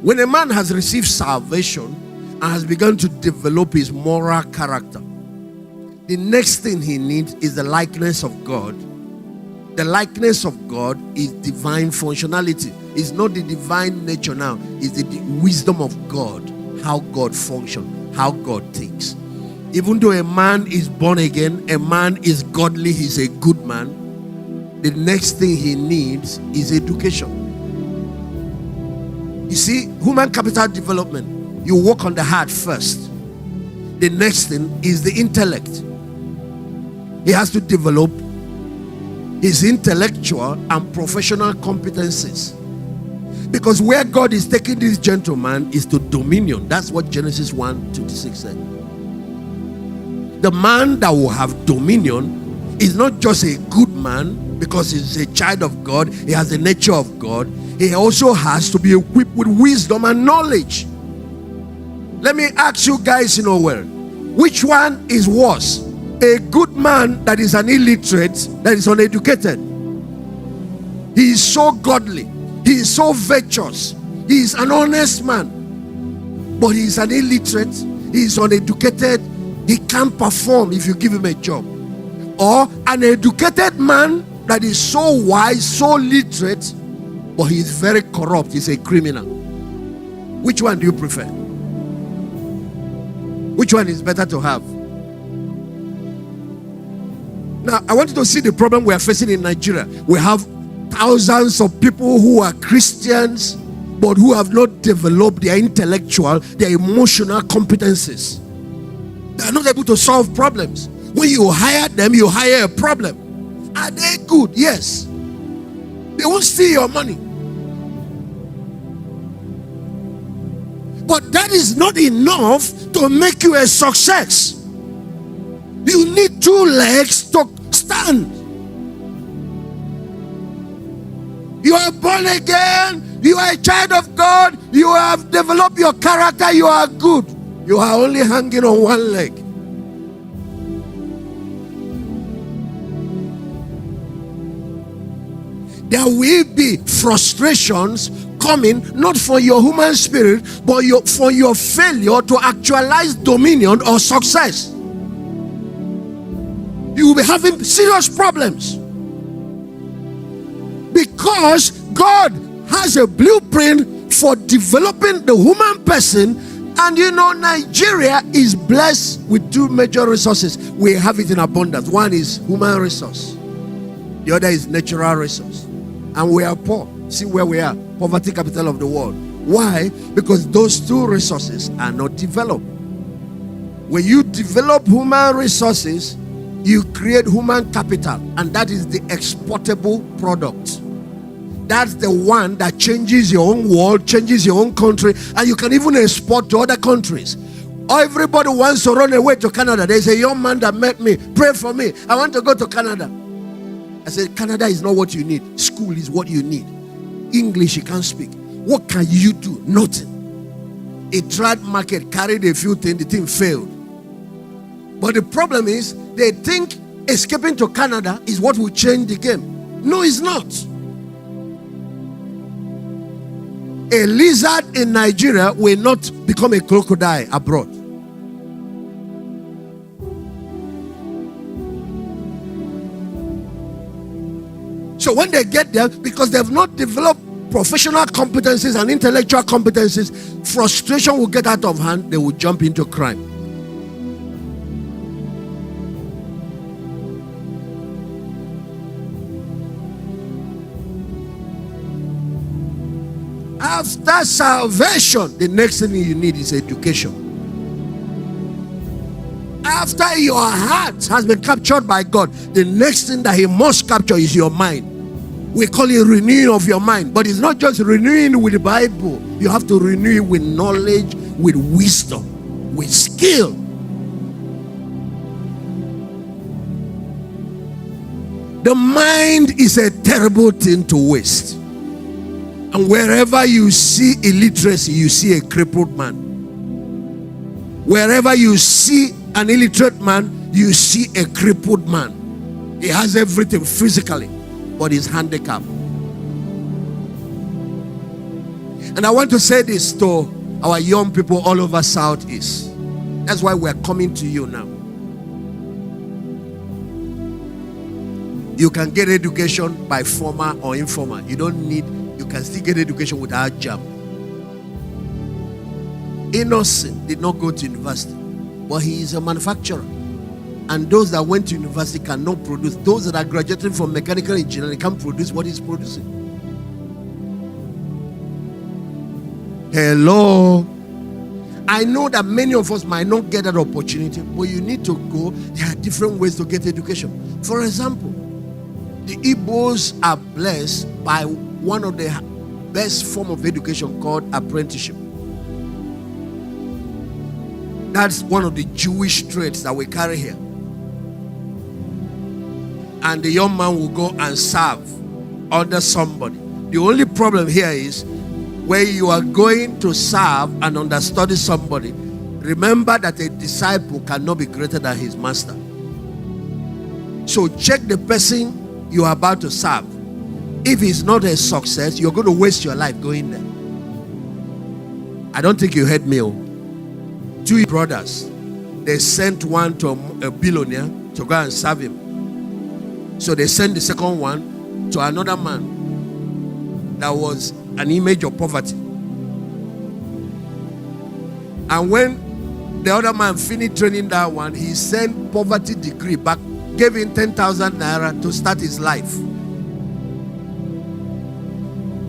When a man has received salvation and has begun to develop his moral character, the next thing he needs is the likeness of God. The likeness of God is divine functionality. It's not the divine nature now. It's the wisdom of God. How God functions, how God thinks. Even though a man is born again, a man is godly, he's a good man, the next thing he needs is education. You see, human capital development, you work on the heart first. The next thing is the intellect. He has to develop his intellectual and professional competencies. Because where God is taking this gentleman is to dominion. That's what Genesis 1:26 said. The man that will have dominion is not just a good man because he's a child of God, he has the nature of God. He also has to be equipped with wisdom and knowledge. Let me ask you guys in a word, which one is worse? A good man that is an illiterate, that is uneducated. He is so godly, he is so virtuous, he is an honest man, but he is an illiterate, he is uneducated, he can't perform if you give him a job. Or an educated man that is so wise, so literate, but he is very corrupt, he's a criminal. Which one do you prefer? Which one is better to have? Now, I want you to see the problem we are facing in Nigeria. We have thousands of people who are Christians, but who have not developed their intellectual, their emotional competencies. They are not able to solve problems. When you hire them, you hire a problem. Are they good? Yes. They won't steal your money. But that is not enough to make you a success. You need two legs to stand. You are born again. You are a child of God. You have developed your character. You are good. You are only hanging on one leg. There will be frustrations coming, not for your human spirit, but for your failure to actualize dominion or success. You will be having serious problems because God has a blueprint for developing the human person. And you know, Nigeria is blessed with two major resources. We have it in abundance. One is human resource, the other is natural resource. And we are poor. See where we are, poverty capital of the world. Why? Because those two resources are not developed. When you develop human resources, you create human capital, and that is the exportable product. That's the one that changes your own world, changes your own country, and you can even export to other countries. Everybody wants to run away to Canada. There's a young man that met me, pray for me, I want to go to Canada. I said, Canada is not what you need. School is what you need. English you can't speak. What can you do? Nothing. A tried market, carried a few things, the thing failed. But the problem is, they think escaping to Canada is what will change the game. No, it's not. A lizard in Nigeria will not become a crocodile abroad. So when they get there, because they have not developed professional competencies and intellectual competencies, frustration will get out of hand. They will jump into crime. After salvation, the next thing you need is education. After your heart has been captured by God, the next thing that He must capture is your mind. We call it renewing of your mind. But it's not just renewing with the Bible. You have to renew it with knowledge, with wisdom, with skill. The mind is a terrible thing to waste. And wherever you see illiteracy, you see a crippled man. Wherever you see an illiterate man, you see a crippled man. He has everything physically, but he's handicapped. And I want to say this to our young people all over Southeast. That's why we're coming to you now. You can get education by formal or informal. You can still get education without job. Innocent did not go to university, but he is a manufacturer. And those that went to university cannot produce. Those that are graduating from mechanical engineering can't produce what he's producing. Hello. I know that many of us might not get that opportunity, but you need to go. There are different ways to get education. For example, the Igbos are blessed by one of the best form of education called apprenticeship. That's one of the Jewish traits that we carry here. And the young man will go and serve under somebody. The only problem here is when you are going to serve and understudy somebody, remember that a disciple cannot be greater than his master. So check the person you are about to serve. If it's not a success, you're going to waste your life going there. I don't think you heard me. Two brothers, they sent one to a billionaire to go and serve him. So they sent the second one to another man that was an image of poverty. And when the other man finished training that one, he sent poverty degree back, gave him 10,000 naira to start his life.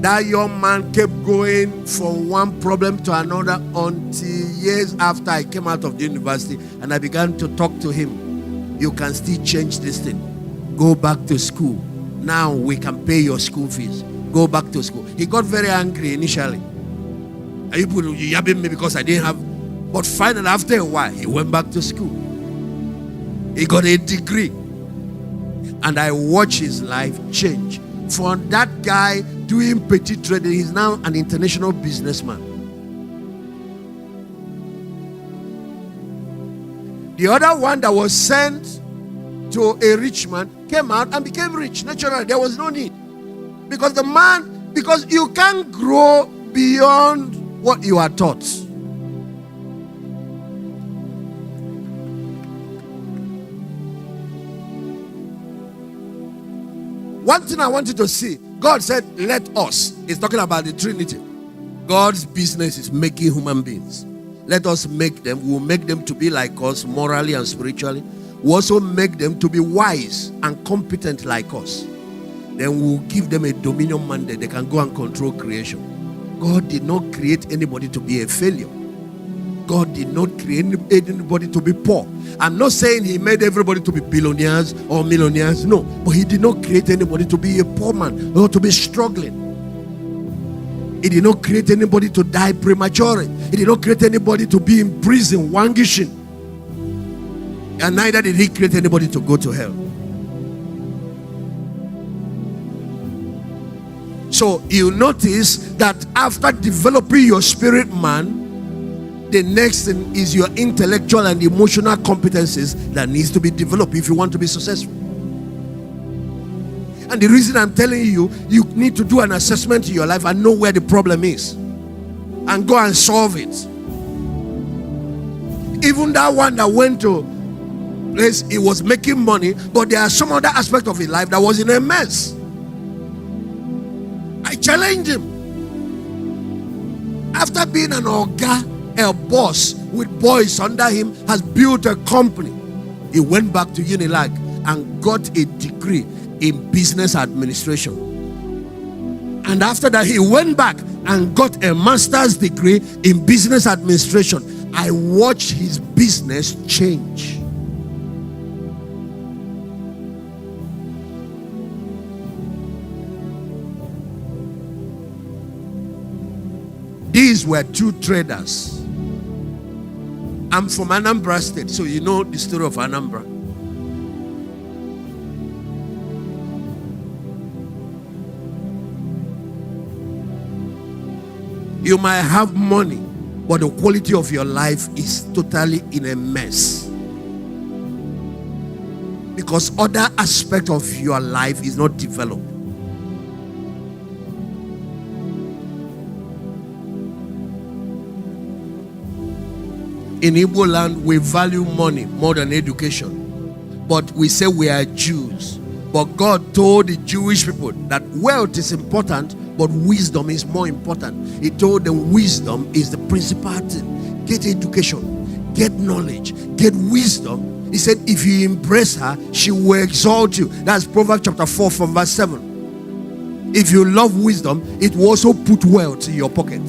That young man kept going from one problem to another until years after I came out of the university, and I began to talk to him. You can still change this thing. Go back to school. Now we can pay your school fees. Go back to school. He got very angry initially. You yabbing me because I didn't have. But finally, after a while, he went back to school. He got a degree. And I watched his life change. From that guy doing petty trading, he's now an international businessman. The other one that was sent to a rich man came out and became rich naturally. There was no need. Because because you can't grow beyond what you are taught. One thing I want you to see, God said, let us. He's talking about the Trinity. God's business is making human beings. Let us make them. We'll make them to be like us morally and spiritually. We'll also make them to be wise and competent like us. Then we'll give them a dominion mandate. They can go and control creation. God did not create anybody to be a failure. God did not create anybody to be poor. I'm not saying he made everybody to be billionaires or millionaires. No. But he did not create anybody to be a poor man or to be struggling. He did not create anybody to die prematurely. He did not create anybody to be in prison, languishing. And neither did he create anybody to go to hell. So you notice that after developing your spirit man, the next thing is your intellectual and emotional competencies that needs to be developed if you want to be successful. And the reason I'm telling you, you need to do an assessment in your life and know where the problem is and go and solve it. Even that one that went to place, he was making money, but there are some other aspect of his life that was in a mess. I challenged him. After being an orga, a boss with boys under him, has built a company. He went back to Unilag and got a degree in business administration. And after that, he went back and got a master's degree in business administration. I watched his business change. These were two traders. I'm from Anambra State, so you know the story of Anambra. You might have money, but the quality of your life is totally in a mess. Because other aspect of your life is not developed. In Igbo land, we value money more than education. But we say we are Jews. But God told the Jewish people that wealth is important, but wisdom is more important. He told them wisdom is the principal thing. Get education, get knowledge, get wisdom. He said if you embrace her, she will exalt you. That's Proverbs chapter 4 from verse 7. If you love wisdom, it will also put wealth in your pocket.